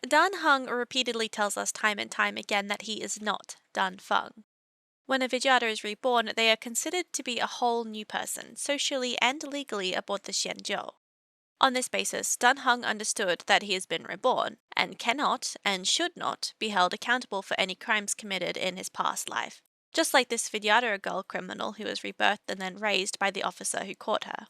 Dan Heng repeatedly tells us time and time again that he is not Dan Feng. When a Vidyadhara is reborn, they are considered to be a whole new person, socially and legally aboard the Xianzhou. On this basis, Dan Heng understood that he has been reborn, and cannot, and should not, be held accountable for any crimes committed in his past life, just like this Vidyadhara girl criminal who was rebirthed and then raised by the officer who caught her.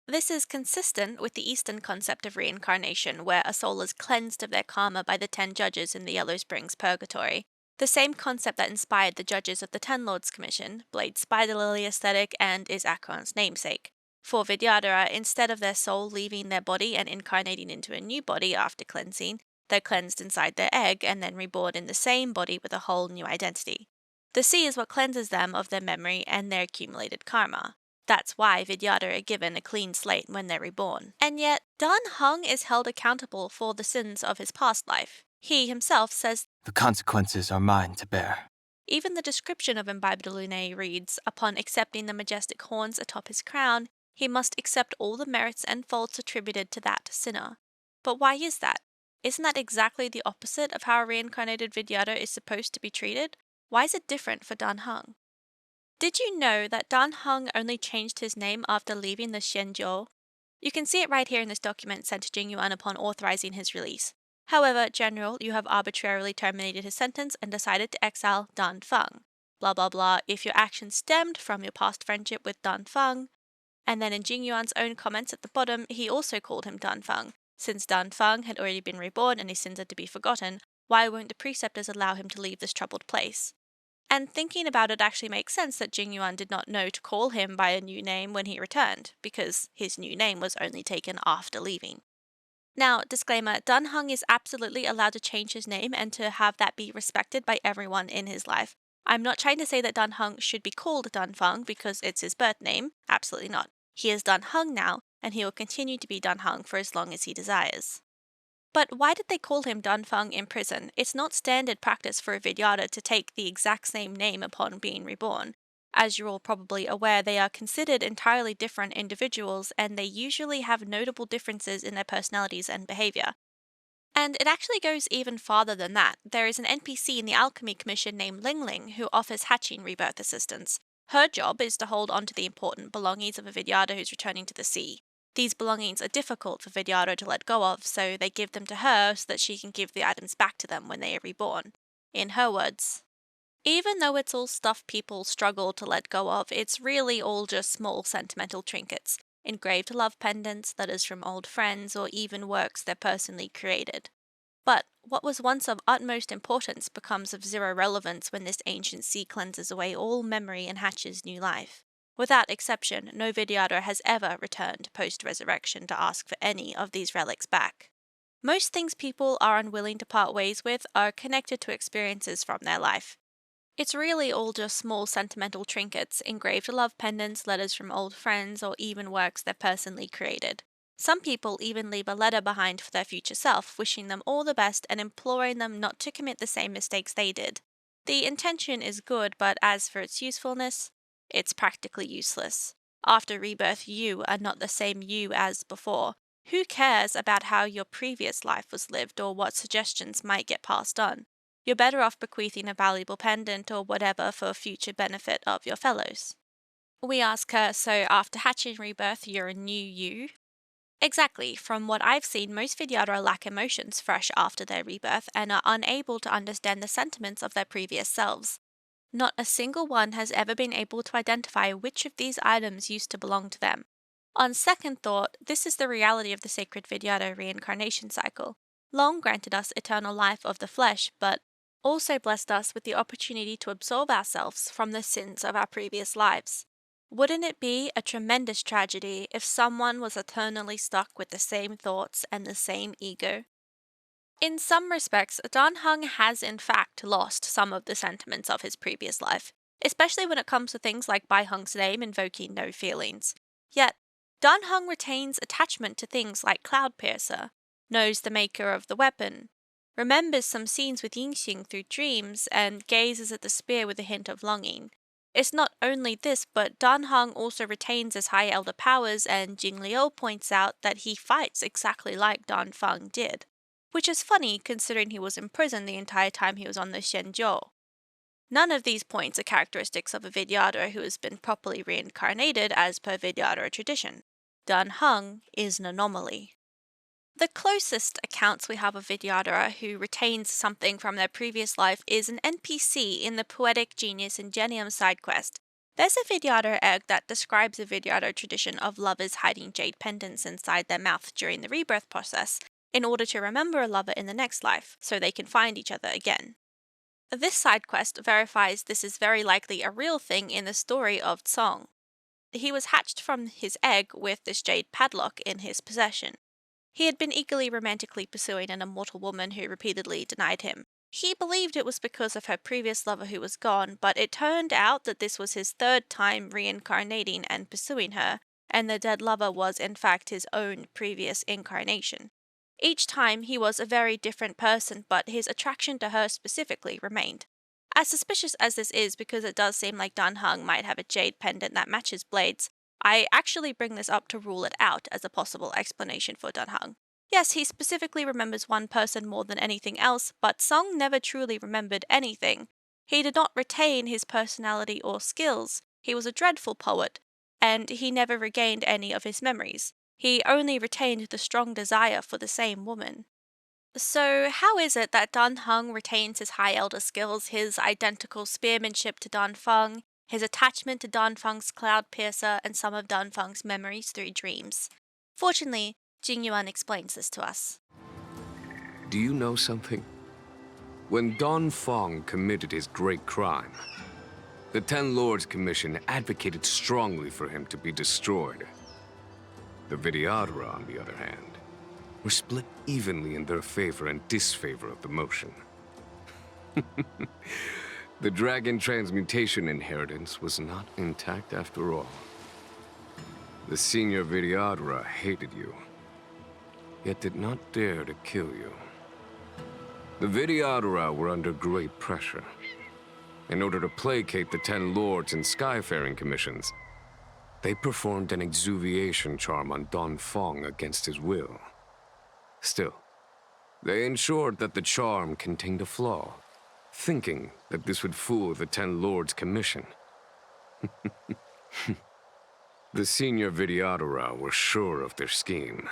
This is consistent with the Eastern concept of reincarnation, where a soul is cleansed of their karma by the 10 judges in the Yellow Springs Purgatory, the same concept that inspired the judges of the Ten Lords Commission, Blade's spider lily aesthetic, and is Akron's namesake. For Vidyadhara, instead of their soul leaving their body and incarnating into a new body after cleansing, they're cleansed inside their egg and then reborn in the same body with a whole new identity. The sea is what cleanses them of their memory and their accumulated karma. That's why Vidyadhara are given a clean slate when they're reborn. And yet, Dan Heng is held accountable for the sins of his past life. He himself says, "The consequences are mine to bear." even the description of Imbibed Lunae reads, upon accepting the majestic horns atop his crown, he must accept all the merits and faults attributed to that sinner. But why is that? Isn't that exactly the opposite of how a reincarnated Vidyadhara is supposed to be treated? Why is it different for Dan Heng? Did you know that Dan Heng only changed his name after leaving the Xianzhou? You can see it right here in this document sent to Jingyuan upon authorizing his release. However, General, you have arbitrarily terminated his sentence and decided to exile Dan Feng. Blah blah blah, if your actions stemmed from your past friendship with Dan Feng. And then in Jingyuan's own comments at the bottom, he also called him Dan Feng. Since Dan Feng had already been reborn and his sins are to be forgotten, why won't the preceptors allow him to leave this troubled place? And thinking about it actually makes sense that Jingyuan did not know to call him by a new name when he returned, because his new name was only taken after leaving. Now, disclaimer, Dan Heng is absolutely allowed to change his name and to have that be respected by everyone in his life. I'm not trying to say that Dan Heng should be called Dan Feng because it's his birth name, absolutely not. He is Dan Heng now, and he will continue to be Dan Heng for as long as he desires. But why did they call him Dan Feng in prison? It's not standard practice for a Vidyadhara to take the exact same name upon being reborn. As you're all probably aware, they are considered entirely different individuals, and they usually have notable differences in their personalities and behavior. And it actually goes even farther than that. There is an NPC in the Alchemy Commission named Ling Ling who offers hatching rebirth assistance. Her job is to hold onto the important belongings of a Vidyadhara who's returning to the sea. These belongings are difficult for Vidyadhara to let go of, so they give them to her so that she can give the items back to them when they are reborn. In her words, even though it's all stuff people struggle to let go of, it's really all just small sentimental trinkets, engraved love pendants, letters from old friends, or even works they're personally created. But what was once of utmost importance becomes of zero relevance when this ancient sea cleanses away all memory and hatches new life. Without exception, no Vidyadhara has ever returned post-resurrection to ask for any of these relics back. Most things people are unwilling to part ways with are connected to experiences from their life. It's really all just small sentimental trinkets, engraved love pendants, letters from old friends, or even works they've personally created. Some people even leave a letter behind for their future self, wishing them all the best and imploring them not to commit the same mistakes they did. The intention is good, but as for its usefulness, it's practically useless. After rebirth, you are not the same you as before. Who cares about how your previous life was lived or what suggestions might get passed on? You're better off bequeathing a valuable pendant or whatever for future benefit of your fellows. We ask her, so after hatching rebirth, you're a new you? Exactly. From what I've seen, most Vidyadhara lack emotions fresh after their rebirth and are unable to understand the sentiments of their previous selves. Not a single one has ever been able to identify which of these items used to belong to them. On second thought, this is the reality of the sacred Vidyadhara reincarnation cycle. Long granted us eternal life of the flesh, but also blessed us with the opportunity to absolve ourselves from the sins of our previous lives. Wouldn't it be a tremendous tragedy if someone was eternally stuck with the same thoughts and the same ego? In some respects, Dan Heng has in fact lost some of the sentiments of his previous life, especially when it comes to things like Bai Heng's name invoking no feelings. Yet, Dan Heng retains attachment to things like Cloudpiercer, knows the maker of the weapon, remembers some scenes with Yingxing through dreams, and gazes at the spear with a hint of longing. It's not only this, but Dan Heng also retains his high elder powers, and Jing Liu points out that he fights exactly like Dan Feng did. which is funny considering he was in prison the entire time he was on the Xianzhou. None of these points are characteristics of a Vidyadhara who has been properly reincarnated as per Vidyadhara tradition. Dan Heng is an anomaly. The closest accounts we have of Vidyadhara who retains something from their previous life is an NPC in the Poetic Genius Ingenium side quest. There's a Vidyadhara egg that describes a Vidyadhara tradition of lovers hiding jade pendants inside their mouth during the rebirth process in order to remember a lover in the next life, so they can find each other again. This side quest verifies this is very likely a real thing in the story of Tsong. He was hatched from his egg with this jade padlock in his possession. He had been eagerly romantically pursuing an immortal woman who repeatedly denied him. He believed it was because of her previous lover who was gone, but it turned out that this was his third time reincarnating and pursuing her, and the dead lover was in fact his own previous incarnation. Each time he was a very different person, but his attraction to her specifically remained. As suspicious as this is because it does seem like Dan Heng might have a jade pendant that matches Blade's, I actually bring this up to rule it out as a possible explanation for Dan Heng. Yes, he specifically remembers one person more than anything else, but Song never truly remembered anything. He did not retain his personality or skills. He was a dreadful poet, and he never regained any of his memories. He only retained the strong desire for the same woman. So, how is it that Dan Heng retains his high elder skills, his identical spearmanship to Dan Feng, his attachment to Dan Feng's cloud piercer, and some of Dan Feng's memories through dreams? Fortunately, Jing Yuan explains this to us. Do you know something? When Dan Feng committed his great crime, the Ten Lords Commission advocated strongly for him to be destroyed. The Vidyadhara, on the other hand, were split evenly in their favor and disfavor of the motion. The dragon transmutation inheritance was not intact after all. The senior Vidyadhara hated you, yet did not dare to kill you. The Vidyadhara were under great pressure. In order to placate the Ten Lords and Skyfaring Commissions, they performed an exuviation charm on Dan Feng against his will. Still, they ensured that the charm contained a flaw, thinking that this would fool the Ten Lords Commission. The senior Vidyadhara were sure of their scheme.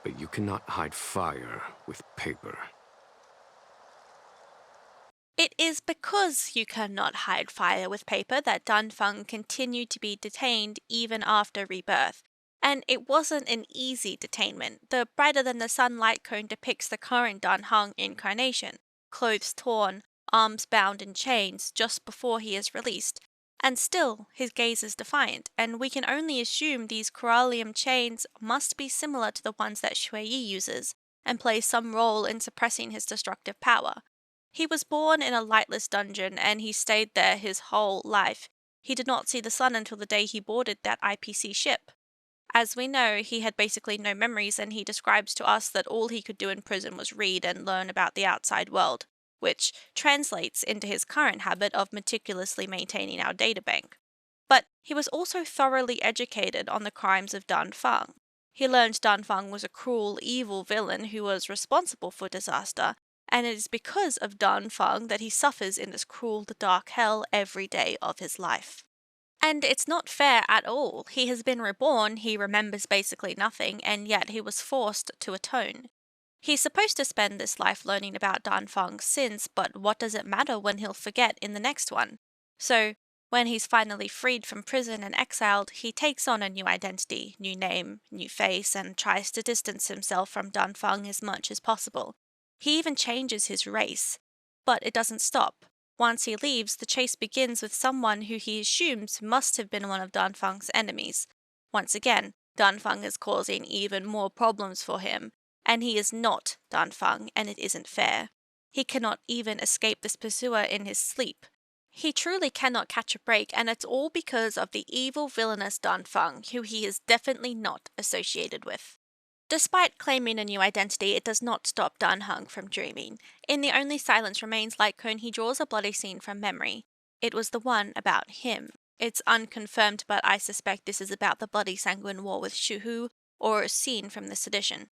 But you cannot hide fire with paper. It is because you cannot hide fire with paper that Dan Feng continued to be detained even after rebirth. And it wasn't an easy detainment. The brighter than the sun light cone depicts the current Dan Heng incarnation, clothes torn, arms bound in chains just before he is released. And still, his gaze is defiant, and we can only assume these corallium chains must be similar to the ones that Shui Yi uses, and play some role in suppressing his destructive power. He was born in a lightless dungeon, and he stayed there his whole life. He did not see the sun until the day he boarded that IPC ship. As we know, he had basically no memories, and he describes to us that all he could do in prison was read and learn about the outside world, which translates into his current habit of meticulously maintaining our databank. But he was also thoroughly educated on the crimes of Dan Feng. He learned Dan Feng was a cruel, evil villain who was responsible for disaster, and it is because of Dan Feng that he suffers in this cruel, dark hell every day of his life. And it's not fair at all. He has been reborn, he remembers basically nothing, and yet he was forced to atone. He's supposed to spend this life learning about Dan Feng's sins, but what does it matter when he'll forget in the next one? So, when he's finally freed from prison and exiled, he takes on a new identity, new name, new face, and tries to distance himself from Dan Feng as much as possible. He even changes his race. But it doesn't stop. Once he leaves, the chase begins with someone who he assumes must have been one of Dan Feng's enemies. Once again, Dan Feng is causing even more problems for him, and he is not Dan Feng, and it isn't fair. He cannot even escape this pursuer in his sleep. He truly cannot catch a break, and it's all because of the evil villainous Dan Feng, who he is definitely not associated with. Despite claiming a new identity, it does not stop Dan Heng from dreaming. In The Only Silence Remains light cone, he draws a bloody scene from memory. It was the one about him. It's unconfirmed, but I suspect this is about the bloody sanguine war with Shu Hu, or a scene from the sedition.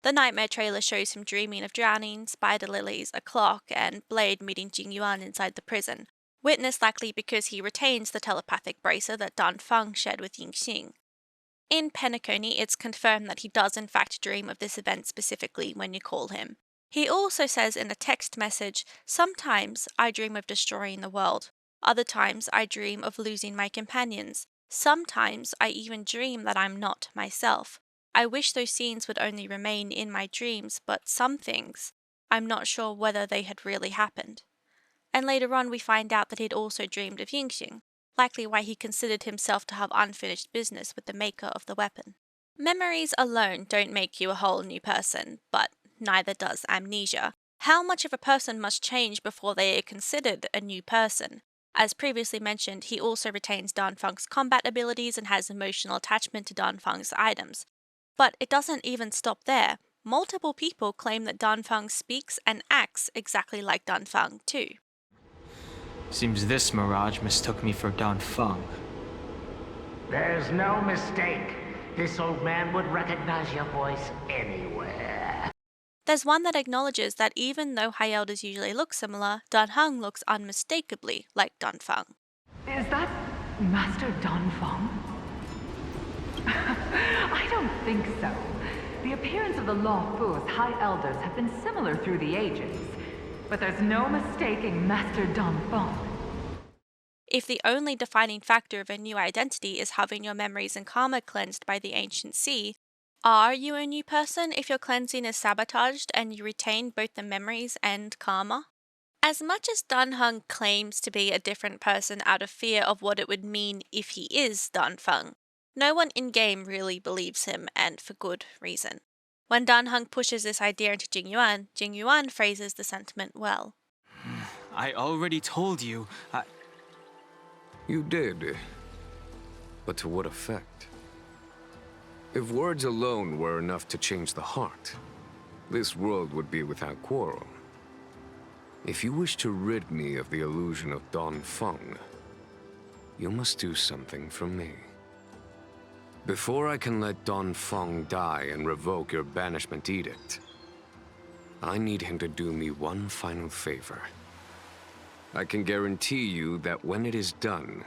The nightmare trailer shows him dreaming of drowning, spider lilies, a clock, and Blade meeting Jing Yuan inside the prison, witness likely because he retains the telepathic bracer that Dan Feng shared with Yingxing. In Penacony, it's confirmed that he does in fact dream of this event specifically when you call him. He also says in a text message, "Sometimes I dream of destroying the world. Other times I dream of losing my companions. Sometimes I even dream that I'm not myself. I wish those scenes would only remain in my dreams, but some things, I'm not sure whether they had really happened." And later on we find out that he'd also dreamed of Yingxing, likely why he considered himself to have unfinished business with the maker of the weapon. Memories alone don't make you a whole new person, but neither does amnesia. How much of a person must change before they are considered a new person? As previously mentioned, he also retains Dan Feng's combat abilities and has emotional attachment to Dan Feng's items. But it doesn't even stop there. Multiple people claim that Dan Feng speaks and acts exactly like Dan Feng too. Seems this mirage mistook me for Dan Feng. There's no mistake. This old man would recognize your voice anywhere. There's one that acknowledges that even though high elders usually look similar, Dan Heng looks unmistakably like Dan Feng. Is that Master Dan Feng? I don't think so. The appearance of the Law Fu's High Elders have been similar through the ages, but there's no mistaking Master Dan Feng. If the only defining factor of a new identity is having your memories and karma cleansed by the ancient sea, are you a new person if your cleansing is sabotaged and you retain both the memories and karma? As much as Dan Heng claims to be a different person out of fear of what it would mean if he is Dan Feng, no one in-game really believes him, and for good reason. When Dan Heng pushes this idea into Jing Yuan phrases the sentiment well. I already told you. You did. But to what effect? If words alone were enough to change the heart, this world would be without quarrel. If you wish to rid me of the illusion of Dan Feng, you must do something for me. Before I can let Dan Feng die and revoke your banishment edict, I need him to do me one final favor. I can guarantee you that when it is done,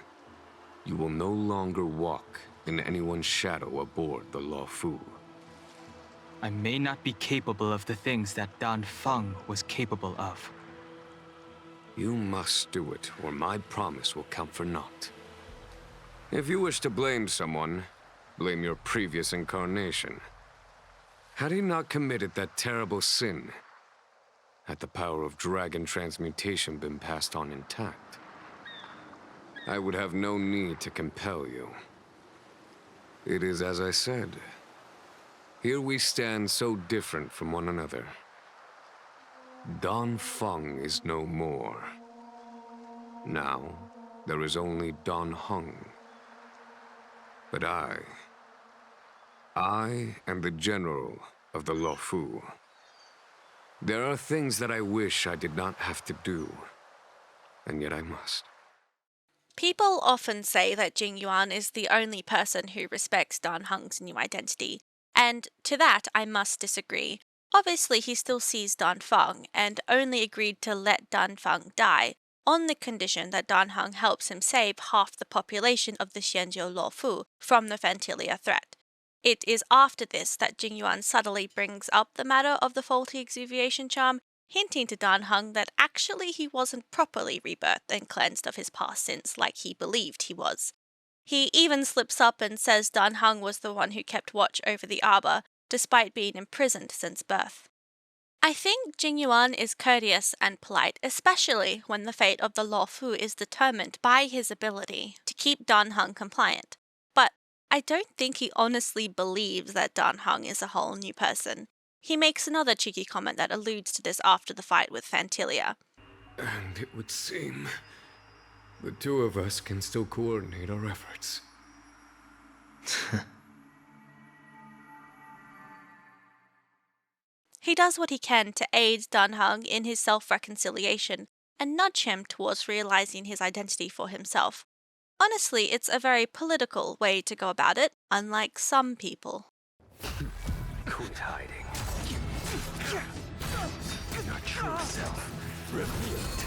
you will no longer walk in anyone's shadow aboard the Law Fu. I may not be capable of the things that Dan Feng was capable of. You must do it, or my promise will count for naught. If you wish to blame someone, blame your previous incarnation. Had he not committed that terrible sin, had the power of dragon transmutation been passed on intact, I would have no need to compel you. It is as I said. Here we stand so different from one another. Dan Feng is no more. Now, there is only Dan Heng. But I am the general of the Law Fu. There are things that I wish I did not have to do, and yet I must. People often say that Jing Yuan is the only person who respects Dan Heng's new identity, and to that I must disagree. Obviously he still sees Dan Feng, and only agreed to let Dan Feng die, on the condition that Dan Heng helps him save half the population of the Xianzhou Law Fu from the Fantilia threat. It is after this that Jing Yuan subtly brings up the matter of the faulty exuviation charm, hinting to Dan Heng that actually he wasn't properly rebirthed and cleansed of his past sins like he believed he was. He even slips up and says Dan Heng was the one who kept watch over the arbor, despite being imprisoned since birth. I think Jing Yuan is courteous and polite, especially when the fate of the Law Fu is determined by his ability to keep Dan Heng compliant. But I don't think he honestly believes that Dan Heng is a whole new person. He makes another cheeky comment that alludes to this after the fight with Fantilia. And it would seem the two of us can still coordinate our efforts. He does what he can to aid Dan Heng in his self-reconciliation and nudge him towards realizing his identity for himself. Honestly, it's a very political way to go about it, unlike some people. Quit hiding. true self revealed.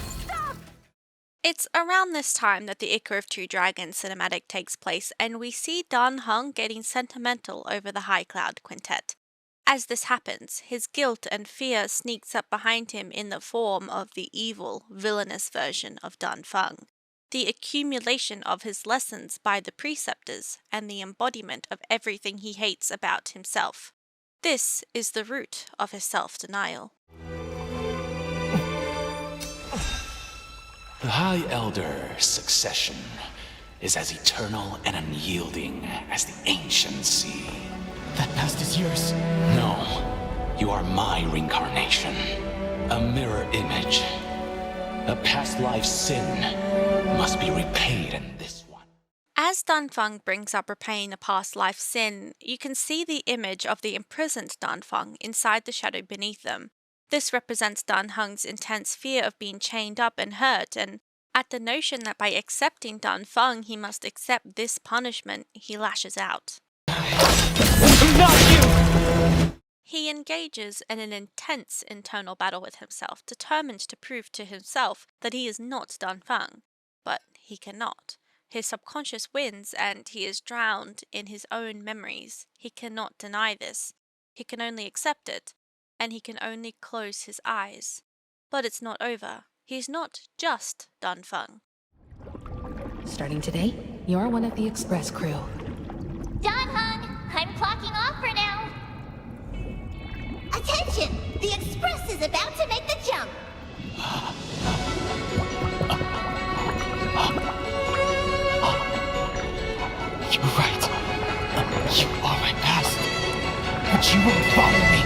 It's around this time that the Ichor of Two Dragons cinematic takes place, and we see Dan Heng getting sentimental over the High Cloud Quintet. As this happens, his guilt and fear sneaks up behind him in the form of the evil, villainous version of Dan Feng, the accumulation of his lessons by the preceptors, and the embodiment of everything he hates about himself. This is the root of his self-denial. The High Elder succession is as eternal and unyielding as the ancient sea. That past is yours? No. You are my reincarnation. A mirror image. A past life sin must be repaid in this one. As Dan Feng brings up repaying a past life sin, you can see the image of the imprisoned Dan Feng inside the shadow beneath them. This represents Dan Heng's intense fear of being chained up and hurt, and at the notion that by accepting Dan Feng he must accept this punishment, he lashes out. Not you! He engages in an intense internal battle with himself, determined to prove to himself that he is not Dan Feng. But he cannot. His subconscious wins, and he is drowned in his own memories. He cannot deny this. He can only accept it, and he can only close his eyes. But it's not over. He's not just Dan Feng. Starting today, you're one of the Express crew. Dan Heng, I'm clocking off for now. Attention! The Express is about to make the jump. You're right. You are my past. But you won't follow me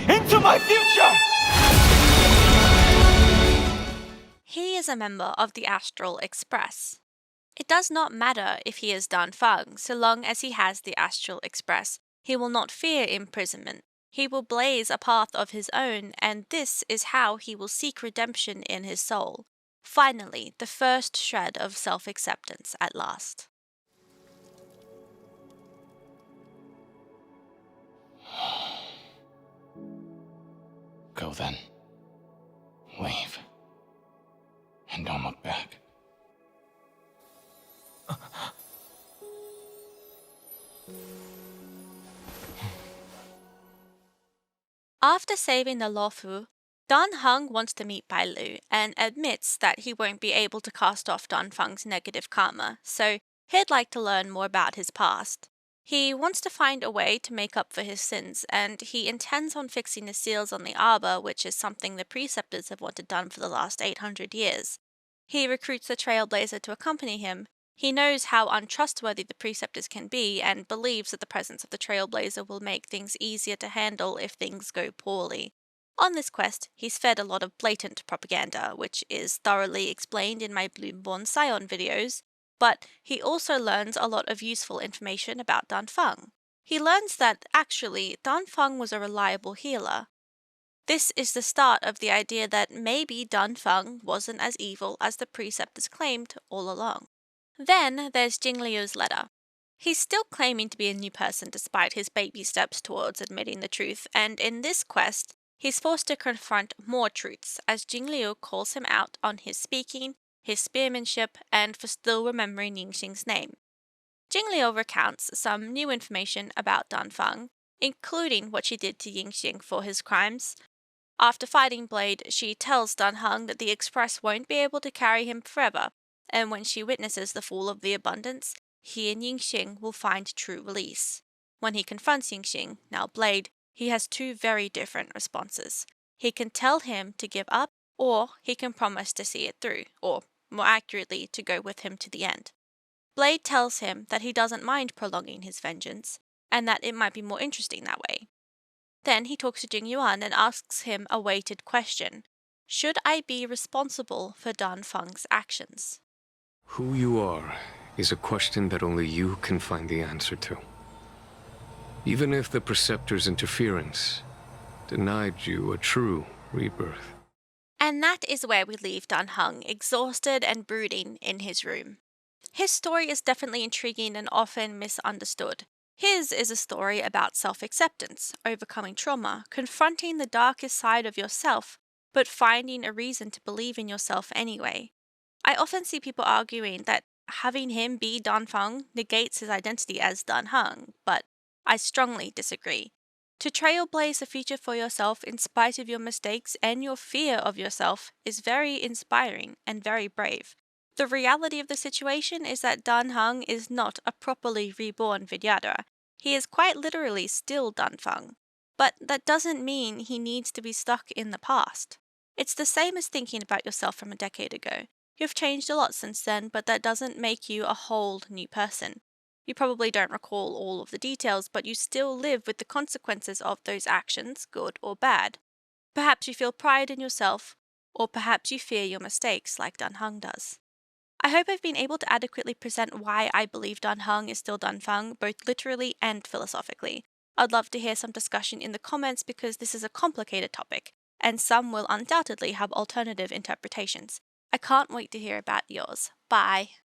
into my future! He is a member of the Astral Express. It does not matter if he is Dan Feng, so long as he has the Astral Express. He will not fear imprisonment. He will blaze a path of his own, and this is how he will seek redemption in his soul. Finally, the first shred of self-acceptance at last. Go then. Leave. And don't look back. After saving the Luofu, Dan Heng wants to meet Bai Lu and admits that he won't be able to cast off Dan Feng's negative karma, so he'd like to learn more about his past. He wants to find a way to make up for his sins, and he intends on fixing the seals on the arbor, which is something the preceptors have wanted done for the last 800 years. He recruits the Trailblazer to accompany him. He knows how untrustworthy the preceptors can be and believes that the presence of the Trailblazer will make things easier to handle if things go poorly. On this quest, he's fed a lot of blatant propaganda, which is thoroughly explained in my Bloomborn Scion videos, but he also learns a lot of useful information about Dan Feng. He learns that, actually, Dan Feng was a reliable healer. This is the start of the idea that maybe Dan Feng wasn't as evil as the preceptors claimed all along. Then there's Jingliu's letter. He's still claiming to be a new person despite his baby steps towards admitting the truth, and in this quest, he's forced to confront more truths as Jingliu calls him out on his speaking, his spearmanship, and for still remembering Yingxing's name. Jingliu recounts some new information about Dan Feng, including what she did to Yingxing for his crimes. After fighting Blade, she tells Dan Heng that the Express won't be able to carry him forever, and when she witnesses the fall of the abundance, he and Yingxing will find true release. When he confronts Yingxing, now Blade, he has two very different responses. He can tell him to give up, or he can promise to see it through, or, more accurately, to go with him to the end. Blade tells him that he doesn't mind prolonging his vengeance, and that it might be more interesting that way. Then he talks to Jing Yuan and asks him a weighted question. Should I be responsible for Dan Feng's actions? Who you are is a question that only you can find the answer to. Even if the Preceptor's interference denied you a true rebirth. And that is where we leave Dan Heng, exhausted and brooding in his room. His story is definitely intriguing and often misunderstood. His is a story about self-acceptance, overcoming trauma, confronting the darkest side of yourself, but finding a reason to believe in yourself anyway. I often see people arguing that having him be Dan Feng negates his identity as Dan Heng, but I strongly disagree. To trailblaze a future for yourself in spite of your mistakes and your fear of yourself is very inspiring and very brave. The reality of the situation is that Dan Heng is not a properly reborn Vidyadhara. He is quite literally still Dan Feng. But that doesn't mean he needs to be stuck in the past. It's the same as thinking about yourself from a decade ago. You've changed a lot since then, but that doesn't make you a whole new person. You probably don't recall all of the details, but you still live with the consequences of those actions, good or bad. Perhaps you feel pride in yourself, or perhaps you fear your mistakes like Dan Heng does. I hope I've been able to adequately present why I believe Dan Heng is still Dan Feng, both literally and philosophically. I'd love to hear some discussion in the comments because this is a complicated topic, and some will undoubtedly have alternative interpretations. I can't wait to hear about yours. Bye.